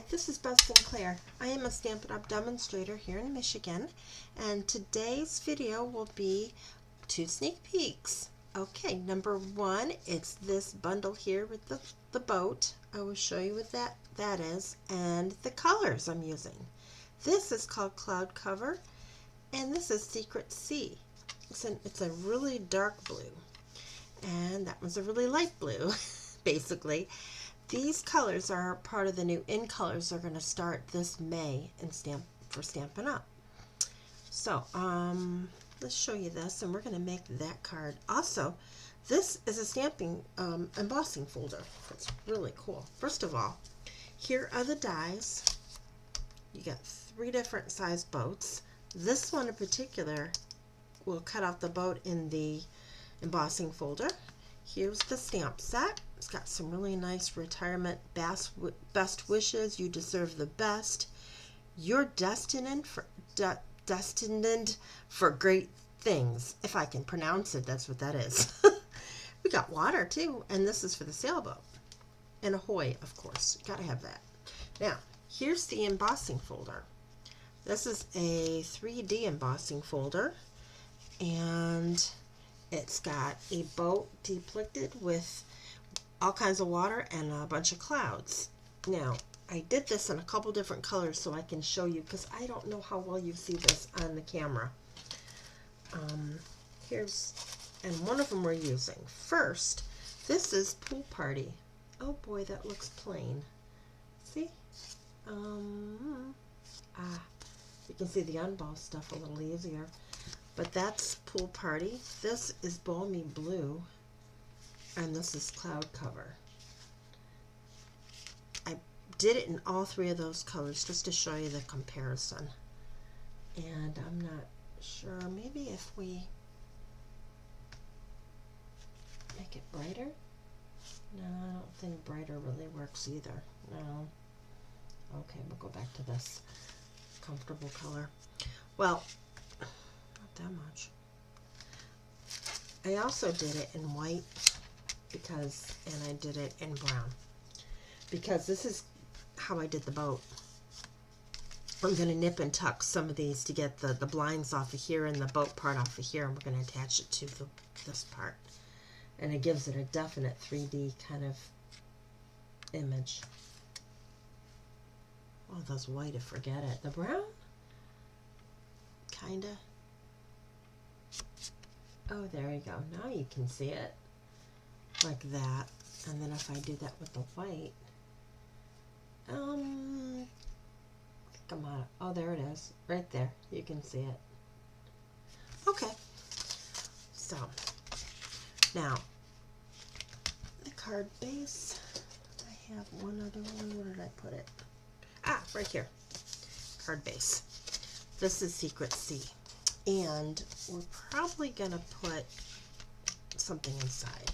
this is Beth Sinclair. I am a Stampin' Up! Demonstrator here in Michigan, and today's video will be 2 sneak peeks. Okay, number 1, it's this bundle here with the boat. I will show you what that is, and the colors I'm using. This is called Cloud Cover, and this is Secret Sea. It's a really dark blue, and that one's a really light blue, basically. These colors are part of the new In Colors they're going to start this May for Stampin' Up! So, let's show you this, and we're going to make that card. Also, this is a stamping embossing folder. It's really cool. First of all, here are the dies. You got 3 different size boats. This one in particular will cut out the boat in the embossing folder. Here's the stamp set. It's got some really nice retirement best wishes. You deserve the best. You're destined for great things. If I can pronounce it, that's what that is. We got water too, and this is for the sailboat. And ahoy, of course. You gotta have that. Now, here's the embossing folder. This is a 3D embossing folder, and it's got a boat depicted with all kinds of water and a bunch of clouds. Now, I did this in a couple different colors so I can show you, because I don't know how well you see this on the camera. And one of them we're using. First, this is Pool Party. Oh boy, that looks plain. See? You can see the unbossed stuff a little easier. But that's Pool Party. This is Balmy Blue. And this is Cloud Cover. I did it in all 3 of those colors just to show you the comparison. And I'm not sure, maybe if we make it brighter? No, I don't think brighter really works either. No. Okay, we'll go back to this comfortable color. Well, not that much. I also did it in white and I did it in brown because this is how I did the boat. I'm going to nip and tuck some of these to get the blinds off of here and the boat part off of here, and we're going to attach it to this part, and it gives it a definite 3D kind of image. Oh, those white, forget it. The brown? Kinda. Oh, there you go. Now you can see it. Like that. And then if I do that with the white, come on. Oh, there it is. Right there. You can see it. Okay. So, now, the card base. I have one other one. Where did I put it? Right here. Card base. This is Secret Sea. And we're probably going to put something inside,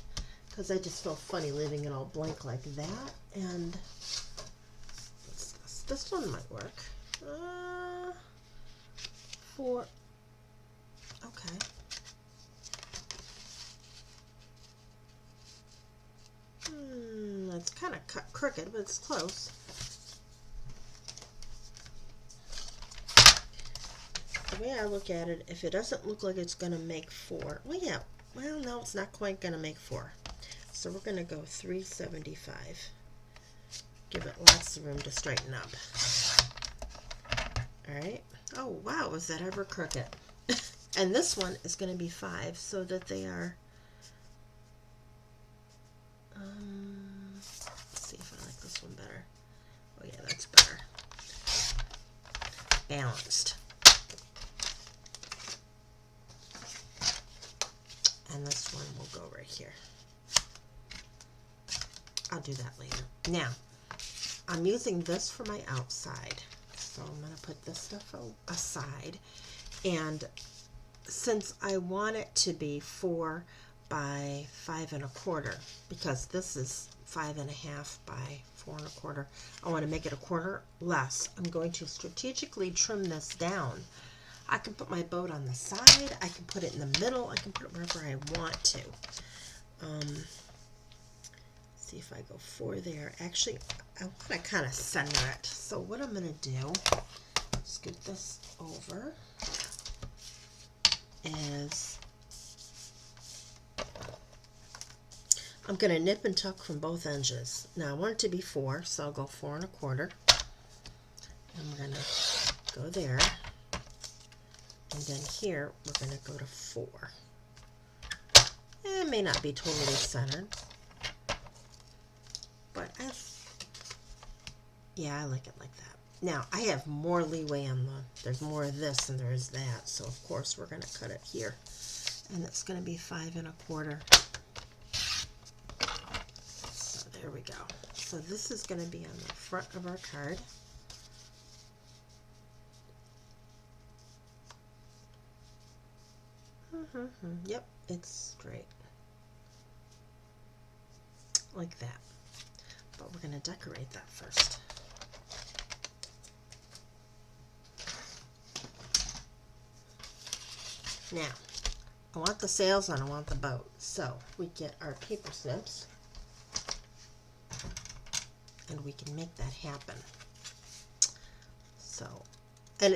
because I just feel funny leaving it all blank like that. And what's this? This one might work. Okay. It's kind of cut crooked, but it's close. The way I look at it, if it doesn't look like it's going to make 4, well, yeah, well, no, it's not quite going to make 4. So we're going to go 375. Give it lots of room to straighten up. Alright. Oh, wow, is that ever crooked? And this one is going to be 5, so that they are, let's see if I like this one better. Oh, yeah, that's better. Balanced. And this one will go right here. I'll do that later. Now, I'm using this for my outside. So I'm going to put this stuff aside. And since I want it to be 4 by 5 1/4, because this is 5 1/2 by 4 1/4, I want to make it 1/4 less. I'm going to strategically trim this down. I can put my boat on the side, I can put it in the middle, I can put it wherever I want to. see if I go 4 there. Actually, I want to kind of center it. So what I'm going to do, scoot this over, is I'm going to nip and tuck from both edges. Now I want it to be 4, so I'll go 4 1/4. And we're going to go there. And then here, we're going to go to 4. It may not be totally centered, but yeah, I like it like that. Now, I have more leeway on there's more of this than there is that, so of course we're going to cut it here. And it's going to be 5 1/4. So there we go. So this is going to be on the front of our card. Yep, it's straight. Like that. But we're going to decorate that first. Now, I want the sails and I want the boat. So we get our paper snips and we can make that happen. So, and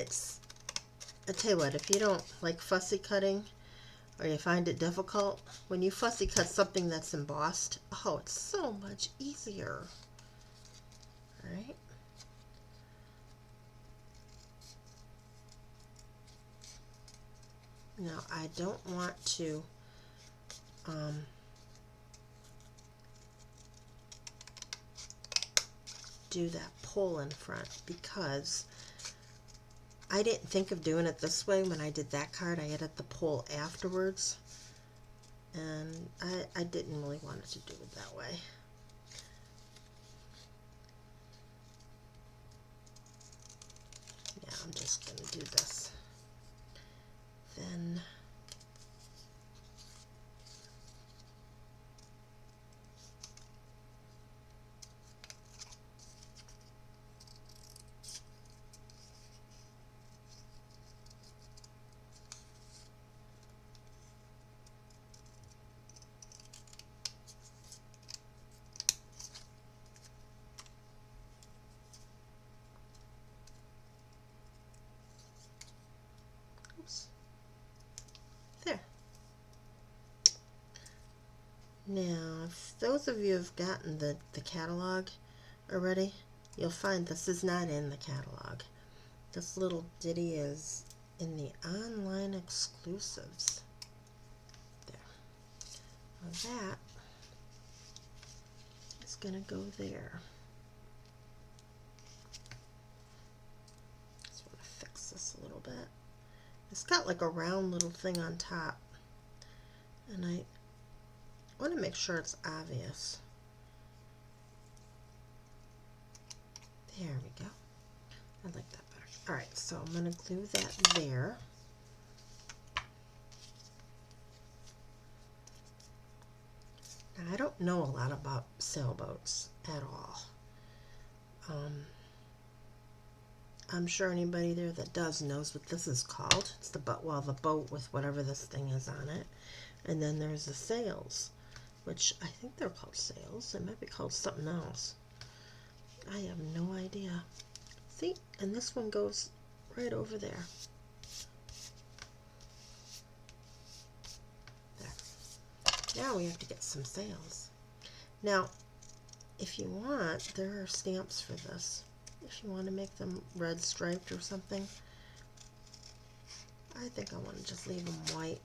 I tell you what, if you don't like fussy cutting or you find it difficult, when you fussy cut something that's embossed, oh, it's so much easier. All right. Now, I don't want to do that pull in front because I didn't think of doing it this way when I did that card. I added the pull afterwards, and I didn't really want it to do it that way. Yeah, I'm just going to do this. Then there. Now, if those of you have gotten the catalog already, you'll find this is not in the catalog. This little ditty is in the online exclusives. There. Now that is going to go there. Just want to fix this a little bit. It's got like a round little thing on top, and I want to make sure it's obvious. There we go. I like that better. All right, so I'm going to glue that there. Now, I don't know a lot about sailboats at all. I'm sure anybody there that does knows what this is called. It's the boat, well, the boat with whatever this thing is on it. And then there's the sails, which I think they're called sails. They might be called something else. I have no idea. See, and this one goes right over there. There. Now we have to get some sails. Now, if you want, there are stamps for this. If you want to make them red striped or something. I think I want to just leave them white.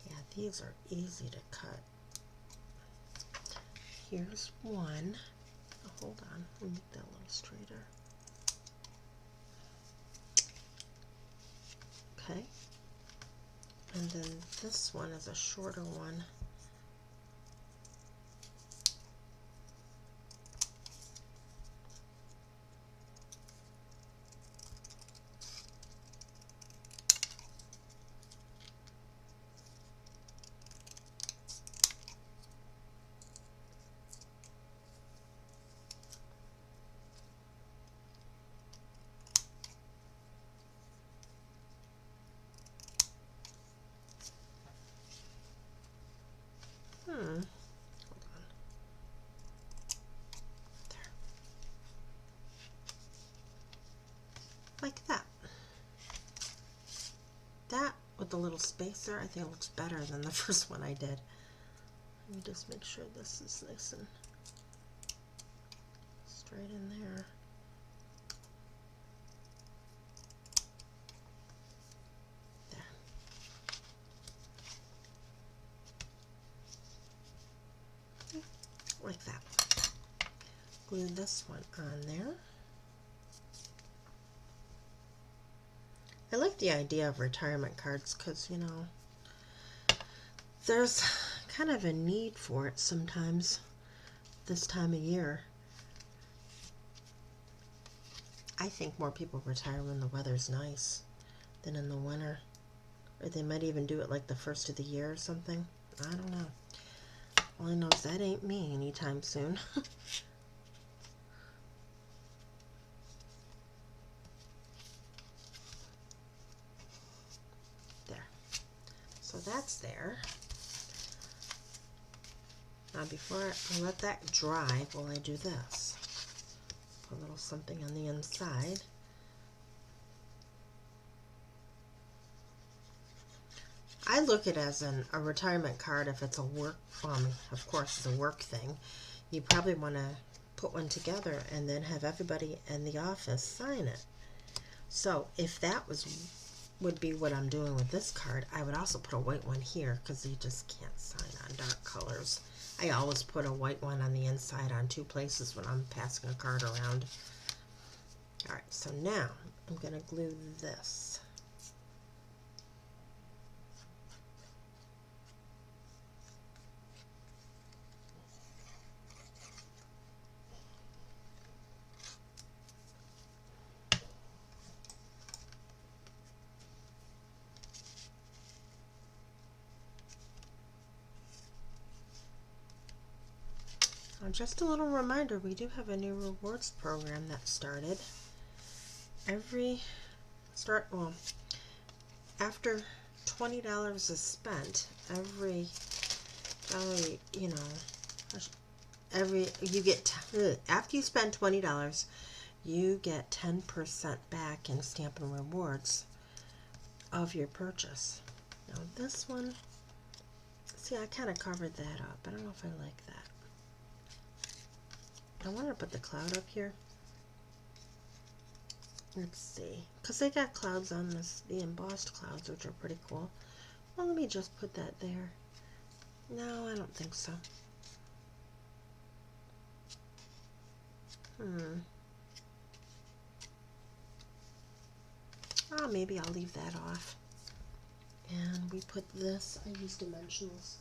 Yeah, these are easy to cut. Here's one. Oh, hold on, let me make that a little straighter. Okay. And then this one is a shorter one. like that. That with the little spacer, I think it looks better than the first one I did. Let me just make sure this is nice and straight in there. There. Like that. Glue this one on there. I like the idea of retirement cards because, you know, there's kind of a need for it sometimes this time of year. I think more people retire when the weather's nice than in the winter. Or they might even do it like the first of the year or something. I don't know. All I know is that ain't me anytime soon. There. So that's there. Now before I let that dry, will I do this? Put a little something on the inside. I look at it as a retirement card if it's a work, of course it's a work thing. You probably want to put one together and then have everybody in the office sign it. So if that would be what I'm doing with this card, I would also put a white one here because you just can't sign on dark colors. I always put a white one on the inside on 2 places when I'm passing a card around. Alright, so now I'm going to glue this. Just a little reminder, we do have a new rewards program that started. After $20 is spent, after you spend $20, you get 10% back in Stampin' Rewards of your purchase. Now this one, see, I kind of covered that up. I don't know if I like that. I wanted to put the cloud up here. Let's see, because they got clouds on this, the embossed clouds, which are pretty cool. Well, let me just put that there. No, I don't think so. Oh, maybe I'll leave that off. And we put this, I use dimensionals.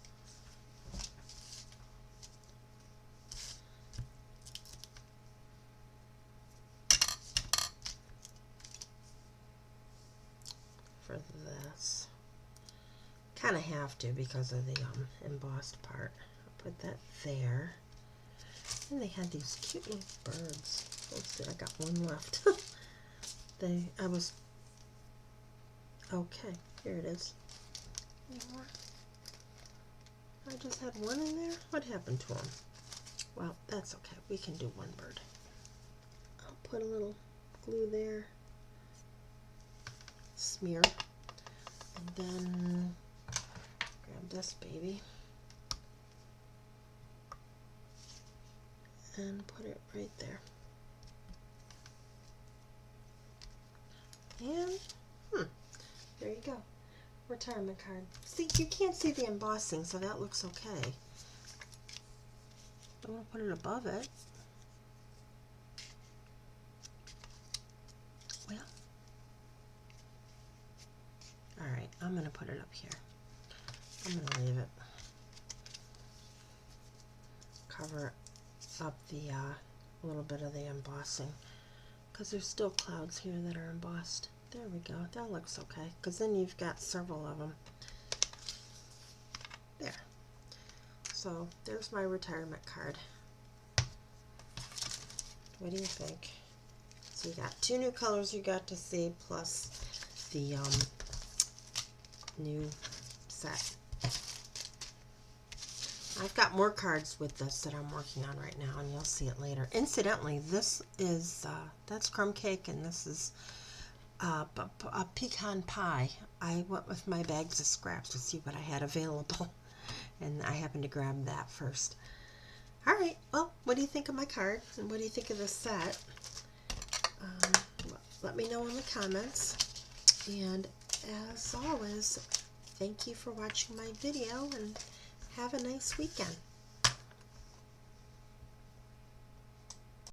For this. Kind of have to because of the embossed part. I'll put that there. And they had these cute little birds. Let's see, I got one left. Okay, here it is. Any more? I just had one in there? What happened to them? Well, that's okay. We can do one bird. I'll put a little glue there. Smear. And then grab this baby. And put it right there. And, there you go. Retirement card. See, you can't see the embossing, so that looks okay. I'm going to put it above it. Well, alright, I'm going to put it up here. I'm going to leave it. Cover up the little bit of the embossing because there's still clouds here that are embossed. There we go. That looks okay because then you've got several of them. There. So there's my retirement card. What do you think? So you got 2 new colors you got to see plus the new set. I've got more cards with this that I'm working on right now, and you'll see it later. Incidentally, this is that's Crumb Cake, and this is a pecan pie. I went with my bags of scraps to see what I had available, and I happened to grab that first. All right, well, what do you think of my card, and what do you think of this set? Let me know in the comments, and as always, thank you for watching my video, and have a nice weekend.